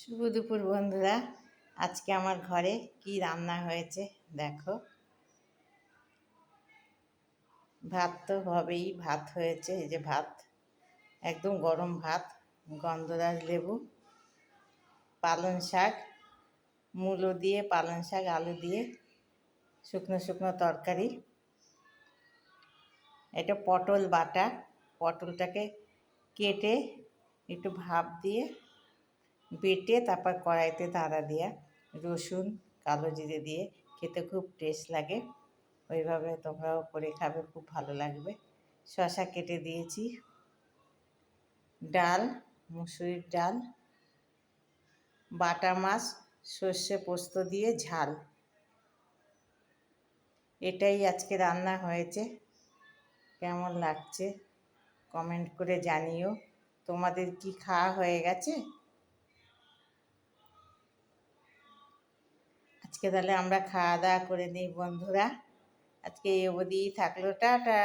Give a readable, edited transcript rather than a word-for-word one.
শুভ দুপুর বন্ধুরা। আজকে আমার ঘরে কি রান্না হয়েছে দেখো। ভাত তো হবেই, ভাত হয়েছে, এই যে ভাত, একদম গরম ভাত, গন্ধরাজ লেবু, পালং শাক, মূলো দিয়ে পালং শাক, আলু দিয়ে শুকনো শুকনো তরকারি। এটা পটল বাটা, পটলটাকে কেটে একটু ভাপ দিয়ে বেটে তারপর কড়াইতে ধারা দিয়া রসুন কালো জিরে দিয়ে খেতে খুব টেস্ট লাগে। ওইভাবে তোমরাও করে খাবে, খুব ভালো লাগবে। শসা কেটে দিয়েছি, ডাল, মুসুরির ডাল, বাটা মাছ, সর্ষে পোস্ত দিয়ে ঝাল। এটাই আজকে রান্না হয়েছে। কেমন লাগছে কমেন্ট করে জানিও। তোমাদের কি খাওয়া হয়ে গেছে? আজকে তাহলে আমরা খাওয়া দাওয়া করে নিই বন্ধুরা। আজকে এই অবধিই থাকলো, টাটা।